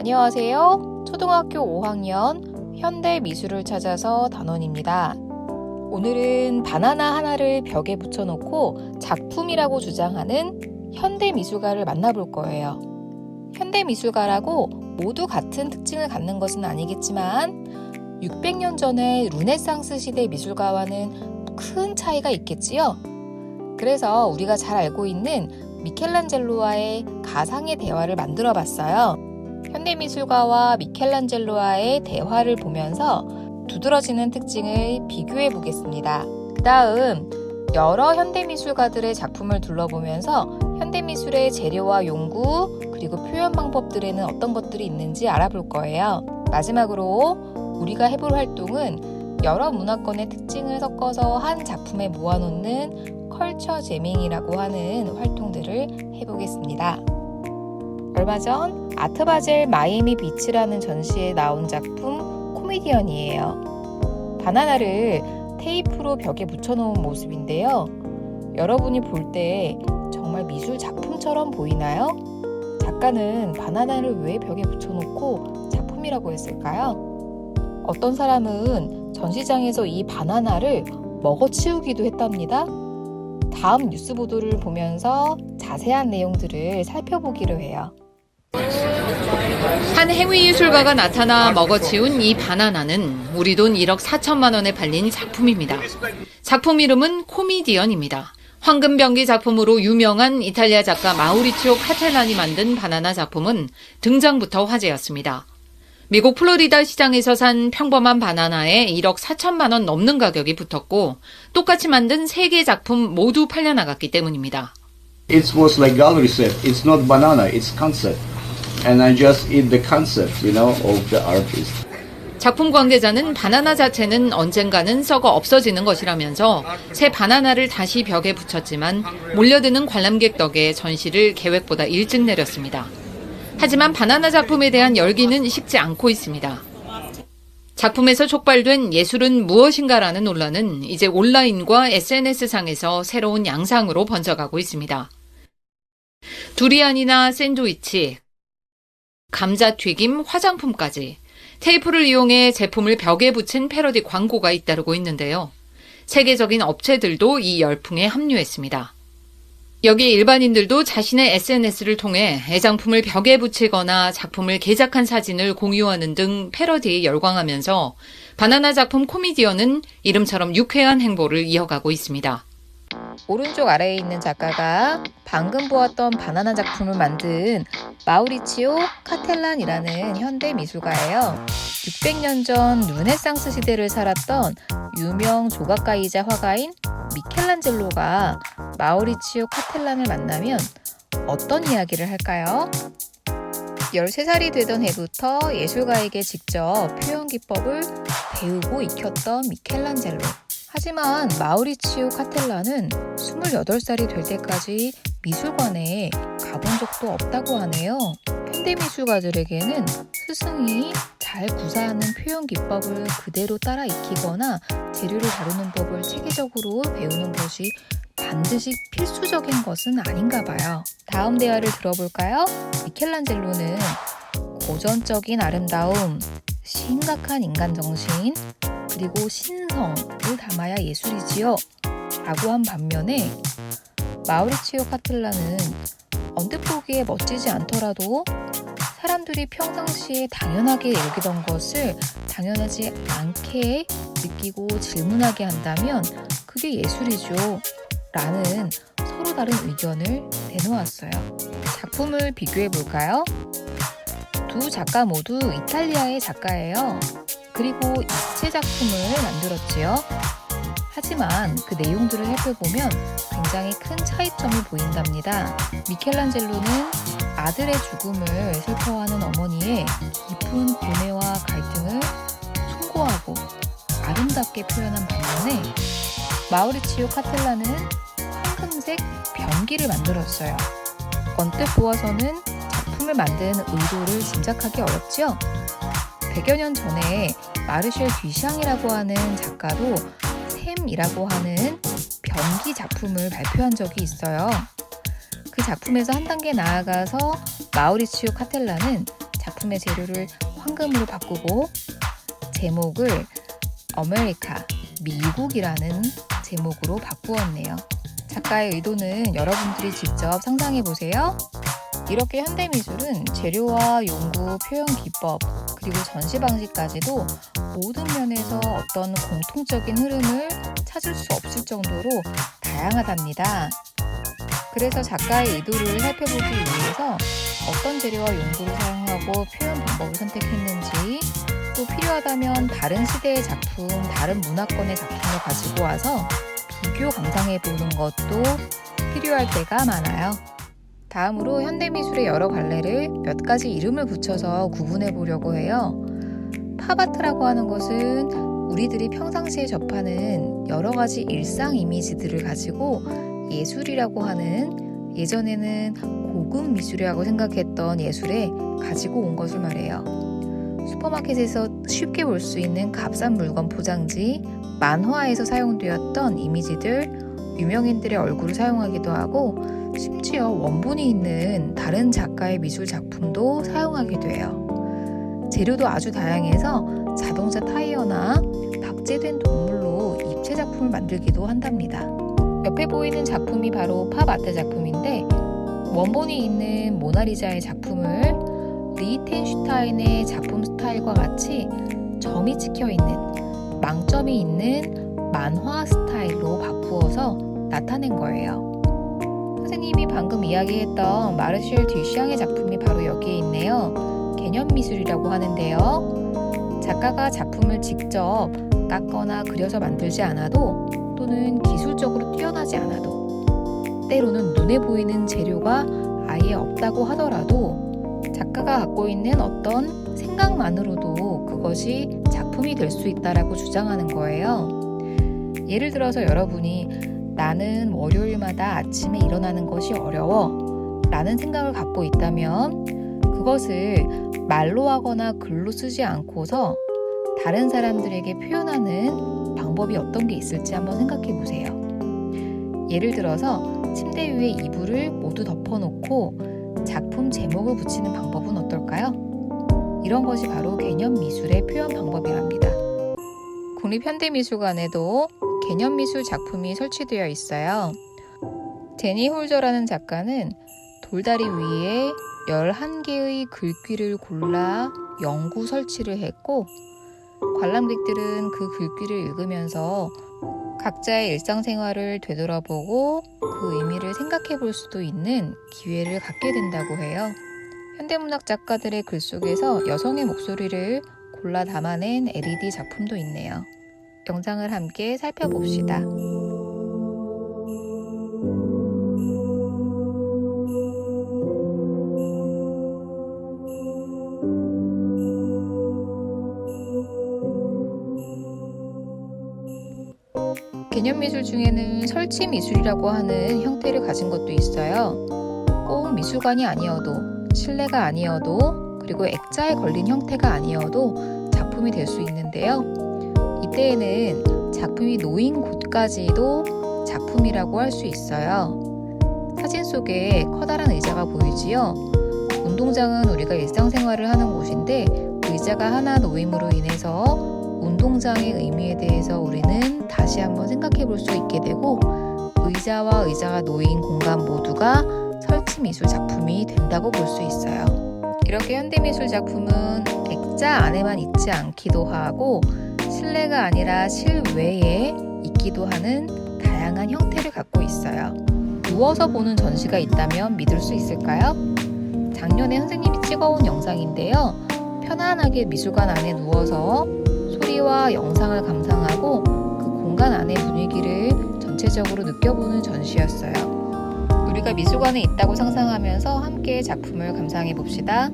안녕하세요. 초등학교 5학년 현대미술을 찾아서 단원입니다. 오늘은 바나나 하나를 벽에 붙여놓고 작품이라고 주장하는 현대미술가를 만나볼 거예요. 현대미술가라고 모두 같은 특징을 갖는 것은 아니겠지만 600년 전의 르네상스 시대 미술가와는 큰 차이가 있겠지요. 그래서 우리가 잘 알고 있는 미켈란젤로와의 가상의 대화를 만들어 봤어요. 현대미술가와 미켈란젤로와의 대화를 보면서 두드러지는 특징을 비교해 보겠습니다. 그 다음 여러 현대미술가들의 작품을 둘러보면서 현대미술의 재료와 용구 그리고 표현 방법들에는 어떤 것들이 있는지 알아볼 거예요. 마지막으로 우리가 해볼 활동은 여러 문화권의 특징을 섞어서 한 작품에 모아놓는 컬처 제밍이라고 하는 활동들을 해보겠습니다. 얼마 전 아트바젤 마이애미 비치라는 전시에 나온 작품 코미디언이에요. 바나나를 테이프로 벽에 붙여놓은 모습인데요. 여러분이 볼 때 정말 미술 작품처럼 보이나요? 작가는 바나나를 왜 벽에 붙여놓고 작품이라고 했을까요? 어떤 사람은 전시장에서 이 바나나를 먹어치우기도 했답니다. 다음 뉴스 보도를 보면서 자세한 내용들을 살펴보기로 해요. 한 해외 예술가가 나타나 먹어치운 이 바나나는 우리 돈 1억 4천만 원에 팔린 작품입니다. 작품 이름은 코미디언입니다. 황금병기 작품으로 유명한 이탈리아 작가 마우리치오 카텔란이 만든 바나나 작품은 등장부터 화제였습니다. 미국 플로리다 시장에서 산 평범한 바나나에 1억 4천만 원 넘는 가격이 붙었고 똑같이 만든 3개 작품 모두 팔려나갔기 때문입니다. It was like gallery set. It's not banana, it's concept. And I just eat the concept, of the artist. 작품 관계자는 바나나 자체는 언젠가는 썩어 없어지는 것이라면서 새 바나나를 다시 벽에 붙였지만 몰려드는 관람객 덕에 전시를 계획보다 일찍 내렸습니다. 하지만 바나나 작품에 대한 열기는 식지 않고 있습니다. 작품에서 촉발된 예술은 무엇인가라는 논란은 이제 온라인과 SNS상에서 새로운 양상으로 번져가고 있습니다. 두리안이나 샌드위치, 감자튀김, 화장품까지 테이프를 이용해 제품을 벽에 붙인 패러디 광고가 잇따르고 있는데요. 세계적인 업체들도 이 열풍에 합류했습니다. 여기 일반인들도 자신의 SNS를 통해 애장품을 벽에 붙이거나 작품을 개작한 사진을 공유하는 등 패러디에 열광하면서 바나나 작품 코미디언은 이름처럼 유쾌한 행보를 이어가고 있습니다. 오른쪽 아래에 있는 작가가 방금 보았던 바나나 작품을 만든 마우리치오 카텔란이라는 현대 미술가예요. 600년 전 르네상스 시대를 살았던 유명 조각가이자 화가인 미켈란젤로가 마우리치오 카텔란을 만나면 어떤 이야기를 할까요? 13살이 되던 해부터 예술가에게 직접 표현 기법을 배우고 익혔던 미켈란젤로. 하지만 마우리치오 카텔란은 28살이 될 때까지 미술관에 가본 적도 없다고 하네요. 현대미술가들에게는 스승이 잘 구사하는 표현 기법을 그대로 따라 익히거나 재료를 다루는 법을 체계적으로 배우는 것이 반드시 필수적인 것은 아닌가 봐요. 다음 대화를 들어볼까요? 미켈란젤로는 고전적인 아름다움, 심각한 인간정신, 그리고 신성을 담아야 예술이지요 라고 한 반면에 마우리치오 카텔란은 언뜻 보기에 멋지지 않더라도 사람들이 평상시에 당연하게 여기던 것을 당연하지 않게 느끼고 질문하게 한다면 그게 예술이죠 라는 서로 다른 의견을 내놓았어요. 작품을 비교해 볼까요? 두 작가 모두 이탈리아의 작가예요. 그리고 입체 작품을 만들었지요. 하지만 그 내용들을 살펴보면 굉장히 큰 차이점이 보인답니다. 미켈란젤로는 아들의 죽음을 슬퍼하는 어머니의 깊은 고뇌와 갈등을 숭고하고 아름답게 표현한 반면에 마우리치오 카텔란은 황금색 변기를 만들었어요. 언뜻 보아서는 작품을 만든 의도를 짐작하기 어렵죠? 100여 년 전에 마르셀 듀샹이라고 하는 작가도 샘이라고 하는 변기 작품을 발표한 적이 있어요. 그 작품에서 한 단계 나아가서 마우리치오 카텔라는 작품의 재료를 황금으로 바꾸고 제목을 아메리카, 미국이라는 제목으로 바꾸었네요. 작가의 의도는 여러분들이 직접 상상해 보세요. 이렇게 현대미술은 재료와 용구, 표현 기법, 그리고 전시 방식까지도 모든 면에서 어떤 공통적인 흐름을 찾을 수 없을 정도로 다양하답니다. 그래서 작가의 의도를 살펴보기 위해서 어떤 재료와 용구를 사용하고 표현 방법을 선택했는지, 또 필요하다면 다른 시대의 작품, 다른 문화권의 작품을 가지고 와서 비교 감상해 보는 것도 필요할 때가 많아요. 다음으로 현대미술의 여러 갈래를 몇 가지 이름을 붙여서 구분해 보려고 해요. 팝아트라고 하는 것은 우리들이 평상시에 접하는 여러 가지 일상 이미지들을 가지고 예술이라고 하는, 예전에는 고급 미술이라고 생각했던 예술에 가지고 온 것을 말해요. 슈퍼마켓에서 쉽게 볼 수 있는 값싼 물건 포장지, 만화에서 사용되었던 이미지들, 유명인들의 얼굴을 사용하기도 하고 심지어 원본이 있는 다른 작가의 미술 작품도 사용하기도 해요. 재료도 아주 다양해서 자동차 타이어나 박제된 동물로 입체 작품을 만들기도 한답니다. 옆에 보이는 작품이 바로 팝아트 작품인데, 원본이 있는 모나리자의 작품을 리히텐슈타인의 작품 스타일과 같이 점이 찍혀있는, 망점이 있는 만화 스타일로 바꾸어서 나타낸 거예요. 선생님이 방금 이야기했던 마르실 듀샹의 작품이 바로 여기에 있네요. 개념미술이라고 하는데요. 작가가 작품을 직접 깎거나 그려서 만들지 않아도, 또는 기술적으로 뛰어나지 않아도, 때로는 눈에 보이는 재료가 아예 없다고 하더라도 작가가 갖고 있는 어떤 생각만으로도 그것이 작품이 될 수 있다라고 주장하는 거예요. 예를 들어서 여러분이 나는 월요일마다 아침에 일어나는 것이 어려워 라는 생각을 갖고 있다면, 그것을 말로 하거나 글로 쓰지 않고서 다른 사람들에게 표현하는 방법이 어떤 게 있을지 한번 생각해 보세요. 예를 들어서 침대 위에 이불을 모두 덮어놓고 작품 제목을 붙이는 방법은 어떨까요? 이런 것이 바로 개념미술의 표현 방법이랍니다. 국립현대미술관에도 개념미술 작품이 설치되어 있어요. 제니 홀저라는 작가는 돌다리 위에 11개의 글귀를 골라 영구 설치를 했고, 관람객들은 그 글귀를 읽으면서 각자의 일상생활을 되돌아보고 그 의미를 생각해 볼 수도 있는 기회를 갖게 된다고 해요. 현대문학 작가들의 글 속에서 여성의 목소리를 골라 담아낸 LED 작품도 있네요. 영상을 함께 살펴봅시다. 개념미술 중에는 설치미술이라고 하는 형태를 가진 것도 있어요. 꼭 미술관이 아니어도, 실내가 아니어도, 그리고 액자에 걸린 형태가 아니어도 작품이 될 수 있는데요. 이때에는 작품이 놓인 곳까지도 작품이라고 할 수 있어요. 사진 속에 커다란 의자가 보이지요? 운동장은 우리가 일상생활을 하는 곳인데, 의자가 하나 놓임으로 인해서 운동장의 의미에 대해서 우리는 다시 한번 생각해 볼 수 있게 되고, 의자와 의자가 놓인 공간 모두가 설치미술 작품이 된다고 볼 수 있어요. 이렇게 현대미술 작품은 액자 안에만 있지 않기도 하고, 실내가 아니라 실외에 있기도 하는 다양한 형태를 갖고 있어요. 누워서 보는 전시가 있다면 믿을 수 있을까요? 작년에 선생님이 찍어온 영상인데요. 편안하게 미술관 안에 누워서 소리와 영상을 감상하고 그 공간 안의 분위기를 전체적으로 느껴보는 전시였어요. 우리가 미술관에 있다고 상상하면서 함께 작품을 감상해 봅시다.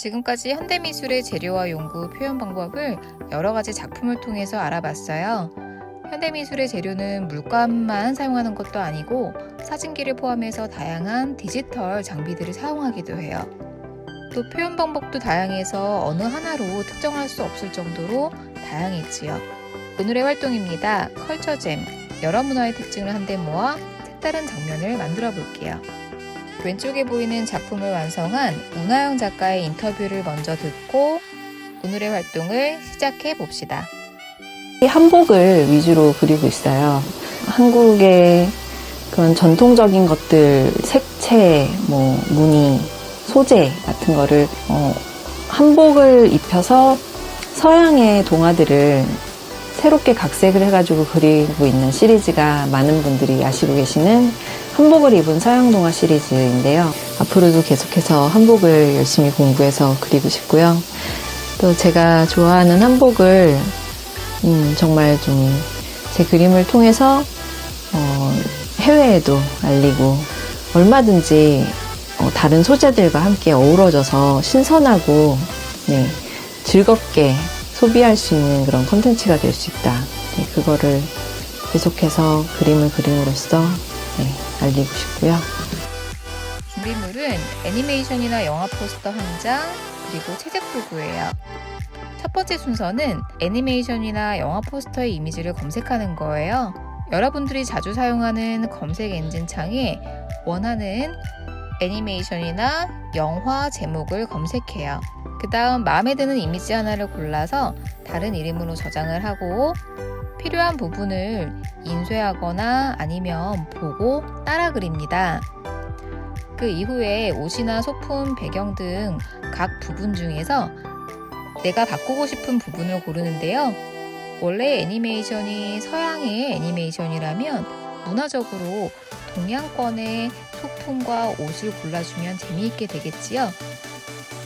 지금까지 현대미술의 재료와 연구, 표현 방법을 여러 가지 작품을 통해서 알아봤어요. 현대미술의 재료는 물감만 사용하는 것도 아니고 사진기를 포함해서 다양한 디지털 장비들을 사용하기도 해요. 또 표현 방법도 다양해서 어느 하나로 특정할 수 없을 정도로 다양했지요. 오늘의 활동입니다. 컬처잼, 여러 문화의 특징을 한데 모아 색다른 장면을 만들어 볼게요. 왼쪽에 보이는 작품을 완성한 운하영 작가의 인터뷰를 먼저 듣고 오늘의 활동을 시작해 봅시다. 한복을 위주로 그리고 있어요. 한국의 그런 전통적인 것들, 색채, 무늬, 소재 같은 거를 한복을 입혀서 서양의 동화들을 새롭게 각색을 해가지고 그리고 있는 시리즈가 많은 분들이 아시고 계시는 한복을 입은 서양 동화 시리즈인데요. 앞으로도 계속해서 한복을 열심히 공부해서 그리고 싶고요. 또 제가 좋아하는 한복을 정말 좀 제 그림을 통해서 해외에도 알리고 얼마든지 다른 소재들과 함께 어우러져서 신선하고 즐겁게 소비할 수 있는 그런 콘텐츠가 될 수 있다. 그거를 계속해서 그림을 그림으로써 알리고 싶고요. 준비물은 애니메이션이나 영화 포스터 한 장, 그리고 채색 도구예요. 첫 번째 순서는 애니메이션이나 영화 포스터의 이미지를 검색하는 거예요. 여러분들이 자주 사용하는 검색 엔진 창에 원하는 애니메이션이나 영화 제목을 검색해요. 그 다음 마음에 드는 이미지 하나를 골라서 다른 이름으로 저장을 하고 필요한 부분을 인쇄하거나 아니면 보고 따라 그립니다. 그 이후에 옷이나 소품, 배경 등 각 부분 중에서 내가 바꾸고 싶은 부분을 고르는데요. 원래 애니메이션이 서양의 애니메이션이라면 문화적으로 동양권의 소품과 옷을 골라주면 재미있게 되겠지요.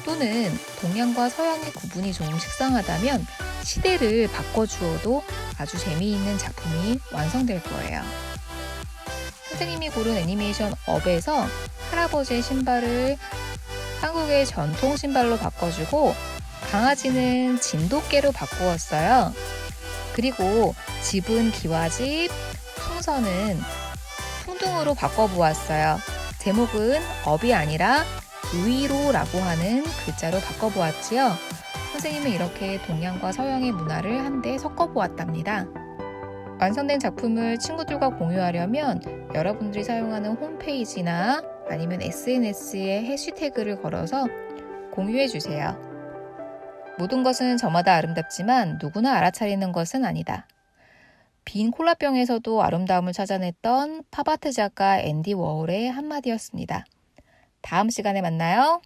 또는 동양과 서양의 구분이 좀 식상하다면 시대를 바꿔주어도 아주 재미있는 작품이 완성될 거예요. 선생님이 고른 애니메이션 업에서 할아버지의 신발을 한국의 전통 신발로 바꿔주고 강아지는 진돗개로 바꾸었어요. 그리고 집은 기와집, 풍선은 풍등으로 바꿔보았어요. 제목은 업이 아니라 위로라고 하는 글자로 바꿔보았지요. 선생님은 이렇게 동양과 서양의 문화를 한데 섞어보았답니다. 완성된 작품을 친구들과 공유하려면 여러분들이 사용하는 홈페이지나 아니면 SNS에 해시태그를 걸어서 공유해주세요. 모든 것은 저마다 아름답지만 누구나 알아차리는 것은 아니다. 빈 콜라병에서도 아름다움을 찾아냈던 팝아트 작가 앤디 워홀의 한마디였습니다. 다음 시간에 만나요.